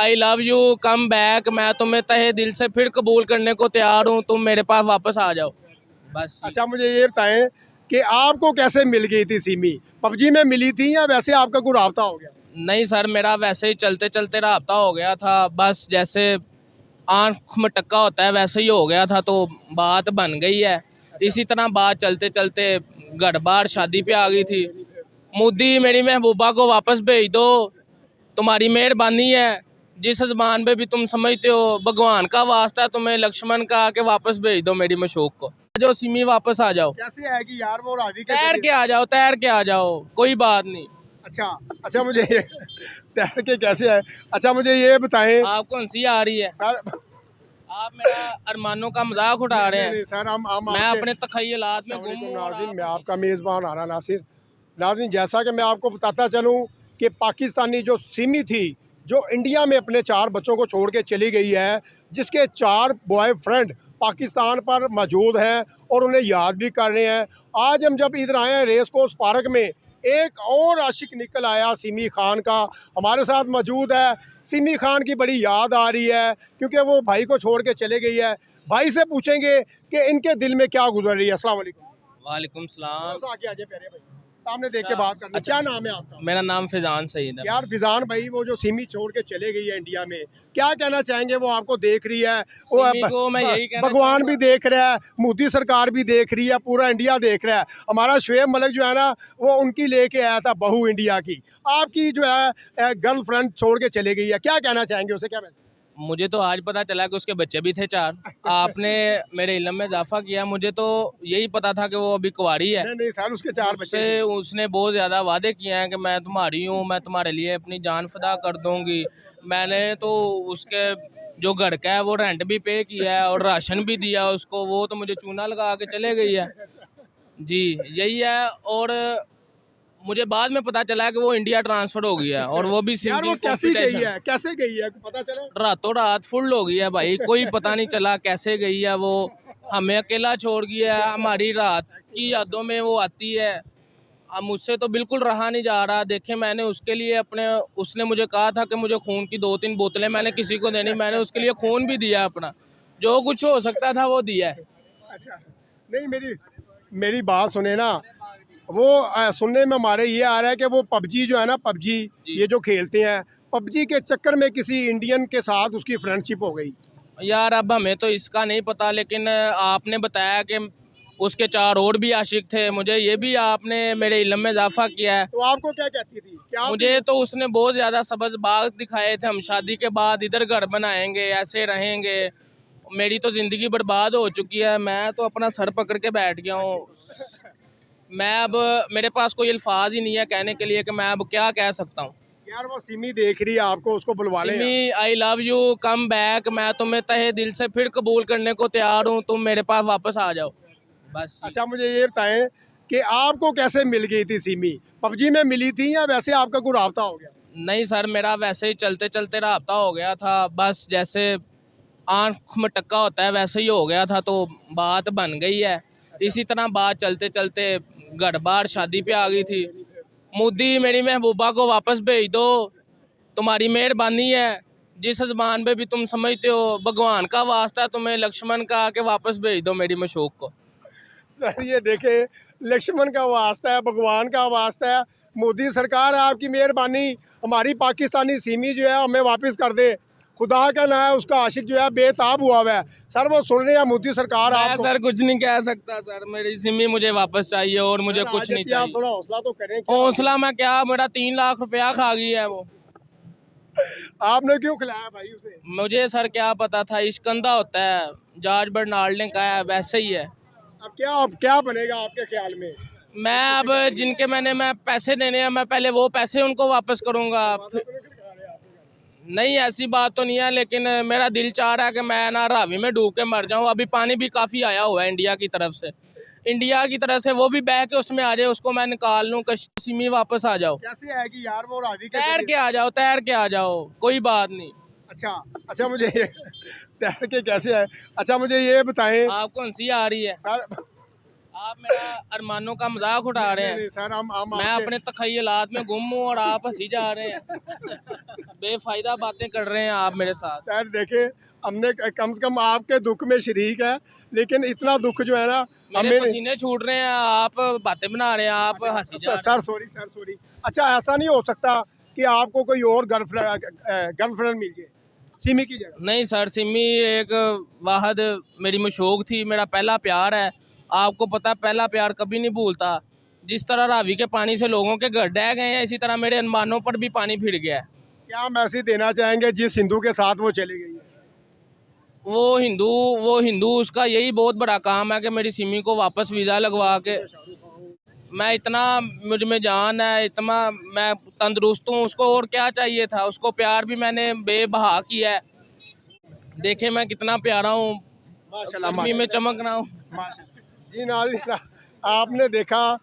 I love you, come back. मैं तुम्हें तहे दिल से फिर कबूल करने को तैयार हूँ, तुम मेरे पास वापस आ जाओ बस। अच्छा, मुझे ये बताएं कि आपको कैसे मिल गई थी सिमी? पबजी में मिली थी या वैसे आपका कोई राब्ता हो गया? नहीं सर, मेरा वैसे ही चलते चलते राब्ता हो गया था, बस जैसे आँख में टक्का होता है वैसे ही हो गया था, तो बात बन गई है। इसी तरह बात चलते चलते घर बार शादी पे आ गई थी। मोदी मेरी महबूबा को वापस भेज दो, तुम्हारी मेहरबानी है। जिस ज़बान पे भी तुम समझते हो, भगवान का वास्ता तुम्हें लक्ष्मण का, के वापस भेज दो मेरी मशूक को। जो सिमी वापस आ जाओ, कैसे आएगी यार वो रावी के तैर के आ जाओ, तैर के आ जाओ, कोई बात नहीं। अच्छा अच्छा, मुझे ये तैर के कैसे आए? अच्छा, मुझे ये बताएं आपको हंसी आ रही है, सर। आप मेरा अरमानों का मजाक उठा रहे नहीं हैं। सर, हम मैं आपके अपने तखय्युलात में गुम हूँ और नाज़रीन, आप मैं आपका मेज़बान आरा नासिर। नाज़रीन, जैसा कि मैं आपको बताता चलूँ कि पाकिस्तानी जो सिमी थी, जो इंडिया में अपने 4 बच्चों को छोड़ के चली गई है, जिसके 4 बॉयफ्रेंड पाकिस्तान पर मौजूद हैं और उन्हें याद भी कर रहे हैं। आज हम जब इधर आए हैं रेस कोर्स पार्क में, एक और आशिक निकल आया सिमी खान का, हमारे साथ मौजूद है। सिमी खान की बड़ी याद आ रही है क्योंकि वो भाई को छोड़ के चले गई है। भाई से पूछेंगे कि इनके दिल में क्या गुजर रही है। अस्सलाम वालेकुम। वालेकुम सलाम। थोड़ा सा आगे आ जाए प्यारे भाई, सामने देख के बात करनी। क्या नाम है आपका? मेरा नाम फिजान सईद है। यार फिजान भाई, वो जो सिमी छोड़ के चले गई है इंडिया में, क्या कहना चाहेंगे? वो आपको देख रही है, वो सिमी को मैं यही कहना भगवान भी चाहूँगा। देख रहा है, मोदी सरकार भी देख रही है, पूरा इंडिया देख रहा है। हमारा शुएब मलिक जो है ना, वो उनकी लेके आया था बहू इंडिया की। आपकी जो है गर्लफ्रेंड छोड़ के चले गई है, क्या कहना चाहेंगे उसे? क्या मुझे तो आज पता चला कि उसके बच्चे भी थे 4। आपने मेरे इल्म में इजाफा किया। मुझे तो यही पता था कि वो अभी कुंवारी है। नहीं नहीं सर, उसके 4 बच्चे उससे थे। उसने बहुत ज़्यादा वादे किए हैं कि मैं तुम्हारी हूँ, मैं तुम्हारे लिए अपनी जान फिदा कर दूंगी। मैंने तो उसके जो घर का है वो रेंट भी पे किया है और राशन भी दिया उसको। वो तो मुझे चूना लगा के चले गई है जी, यही है। और मुझे बाद में पता चला कि वो इंडिया ट्रांसफर हो गया है, और वो भी यार वो सिंगिंग कैसी गई कंपटीशन। है, कैसे गई है, पता चला? रातों रात फुल हो गई है भाई, कोई पता नहीं चला कैसे गई है वो। हमें अकेला छोड़ गया है, हमारी रात की यादों में वो आती है। अब मुझसे तो बिल्कुल रहा नहीं जा रहा। देखे, मैंने उसके लिए अपने, उसने मुझे कहा था कि मुझे खून की 2-3 बोतलें मैंने किसी को देनी, मैंने उसके लिए खून भी दिया अपना, जो कुछ हो सकता था वो दिया है। अच्छा, नहीं मेरी मेरी बात सुने ना। वो सुनने में हमारे ये आ रहा है कि वो पबजी जो है ना, पबजी ये जो खेलते हैं, पबजी के चक्कर में किसी इंडियन के साथ उसकी फ्रेंडशिप हो गई। यार अब हमें तो इसका नहीं पता, लेकिन आपने बताया कि उसके 4 और भी आशिक थे। मुझे ये भी आपने मेरे इल्म में इजाफा किया है। तो आपको क्या कहती थी? क्या मुझे तो उसने बहुत ज़्यादा सब्ज़ बाग दिखाए थे, हम शादी के बाद इधर घर बनाएंगे, ऐसे रहेंगे। मेरी तो ज़िंदगी बर्बाद हो चुकी है, मैं तो अपना सर पकड़ के बैठ गया हूँ। मैं अब, मेरे पास कोई अल्फाज ही नहीं है कहने के लिए कि मैं अब क्या कह सकता हूँ। यार वो सिमी देख रही है आपको, उसको बुलवा लें। Simi, I love you, come back. मैं तुम्हें तहे दिल से फिर कबूल करने को तैयार हूँ, तुम मेरे पास वापस आ जाओ बस। अच्छा, मुझे ये बताएं कि आपको कैसे मिल गई थी सिमी? पबजी में मिली थी या वैसे आपका कोई राब्ता हो गया? नहीं सर, मेरा वैसे ही चलते चलते राब्ता हो गया था, बस जैसे आँख में टक्का होता है वैसे ही हो गया था, तो बात बन गई है। इसी तरह बात चलते चलते घर बार शादी पे आ गई थी। मोदी मेरी महबूबा को वापस भेज दो, तुम्हारी मेहरबानी है। जिस ज़बान पे भी तुम समझते हो, भगवान का वास्ता तुम्हें लक्ष्मण का, के वापस भेज दो मेरी मशूक को। सर ये देखे, लक्ष्मण का वास्ता है, भगवान का वास्ता है, मोदी सरकार आपकी मेहरबानी, हमारी पाकिस्तानी सिमी जो है हमें वापस कर दे। खुदा का ना है, उसका आशिक जो है बेताब हुआ है। सर वो सुन रहे हैं मोदी सरकार मैं आपको। सर कुछ नहीं कह सकता सर, मेरी सिमी मुझे वापस चाहिए और मुझे सर, कुछ आज नहीं इतनी आप चाहिए। थोड़ा हौसला तो करें। क्या हौसला मैं क्या, मेरा 3 लाख रुपया खा गई है वो। आपने क्यों खिलाया भाई उसे? मुझे सर क्या पता था, इश्क अंधा होता है, जॉर्ज बर्नार्ड ने कहा है, वैसे ही है। अब क्या बनेगा आपके ख्याल में? मैं अब जिनके मैं पैसे देने हैं, मैं पहले वो पैसे उनको वापस करूंगा। नहीं, ऐसी बात तो नहीं है, लेकिन मेरा दिल चाह रहा है कि मैं ना रावी में डूब के मर जाऊं। अभी पानी भी काफ़ी आया हुआ है इंडिया की तरफ से, वो भी बह के उसमें आ जाए, उसको मैं निकाल लूँ, कश्मीर वापस आ जाओ। कैसे आएगी यार वो रावी के तैर जरिए? के आ जाओ, तैर के आ जाओ, कोई बात नहीं। अच्छा अच्छा, मुझे तैर के कैसे आए? अच्छा, मुझे ये बताएं आपको हंसी आ रही है, सर। आप मेरा अरमानों का मजाक उठा रहे नहीं, हैं। नहीं सर, हम मैं आपके- अपने तखयलात में गुम हूँ और आप हंसी जा रहे हैं। बेफायदा बातें कर रहे हैं आप मेरे साथ। सर देखिए, हमने कम से कम आपके दुख में शरीक है, लेकिन इतना दुख जो है ना मेरे हमें पसीने छूट रहे हैं, आप बातें बना रहे हैं, आप हंसी जा रहे हैं। Sir sorry. अच्छा, ऐसा नहीं हो सकता कि आपको कोई और गर्लफ्रेंड मिल जाए सिमी की जगह? नहीं सर, सिमी एक वाहद मेरी मशूक थी, मेरा पहला प्यार है। आपको पता है, पहला प्यार कभी नहीं भूलता। जिस तरह रावी के पानी से लोगों के घर ढह गए हैं, इसी तरह मेरे अरमानों पर भी पानी फिर गया है। क्या मैसेज देना चाहेंगे जिस हिंदू के साथ वो चली गई है? वो हिंदू उसका यही बहुत बड़ा काम है कि मेरी सिमी को वापस वीज़ा लगवा के, मैं इतना मुझ में जान है, इतना मैं तंदुरुस्त हूँ, उसको और क्या चाहिए था। उसको प्यार भी मैंने बेबहा किया है। देखे मैं कितना प्यारा हूँ, माशाल्लाह गर्मी में चमक रहा हूँ। जी नाज़रीन, आपने देखा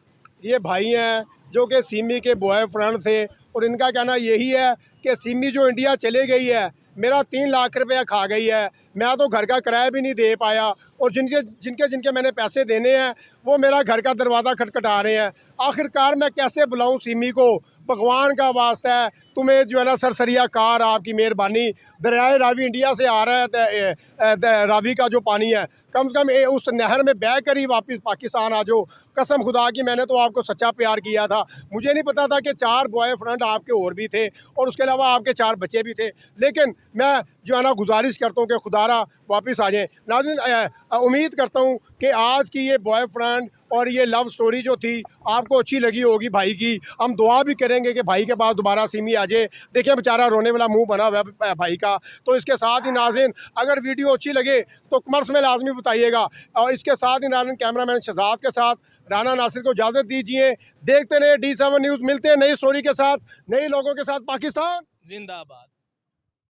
ये भाई हैं जो कि सिमी के बॉयफ्रेंड थे, और इनका कहना यही है कि सिमी जो इंडिया चले गई है, मेरा 3 लाख रुपया खा गई है, मैं तो घर का किराया भी नहीं दे पाया, और जिनके जिनके जिनके मैंने पैसे देने हैं वो मेरा घर का दरवाज़ा खटखटा रहे हैं। आखिरकार मैं कैसे बुलाऊं सिमी को? भगवान का वास्ता है, तुम्हें जो है ना सरसरिया कार, आपकी मेहरबानी, दरियाए रावी इंडिया से आ रहा है, रावी का जो पानी है, कम से कम उस नहर में बह कर ही वापस पाकिस्तान आ जाओ। कसम खुदा की, मैंने तो आपको सच्चा प्यार किया था। मुझे नहीं पता था कि 4 बॉयफ्रेंड आपके और भी थे, और उसके अलावा आपके 4 बच्चे भी थे। लेकिन मैं जो है ना गुजारिश करता हूँ कि खुदारा वापस आ जाएँ। नाज़रीन, उम्मीद करता हूँ कि आज की ये बॉयफ्रेंड और ये लव स्टोरी जो थी आपको अच्छी लगी होगी भाई की। हम दुआ भी करेंगे कि भाई के पास दोबारा सिमी आ जाए। देखिए बेचारा रोने वाला मुंह बना हुआ है भाई का। तो इसके साथ ही नाज़रीन, अगर वीडियो अच्छी लगे तो कमेंट्स में लाजमी बताइएगा, और इसके साथ ही नाज़रीन कैमरामैन शहजाद के साथ राना नासिर को इजाज़त दीजिए। देखते रहे D7 न्यूज़। मिलते हैं नई स्टोरी के साथ, नए लोगों के साथ। पाकिस्तान जिंदाबाद।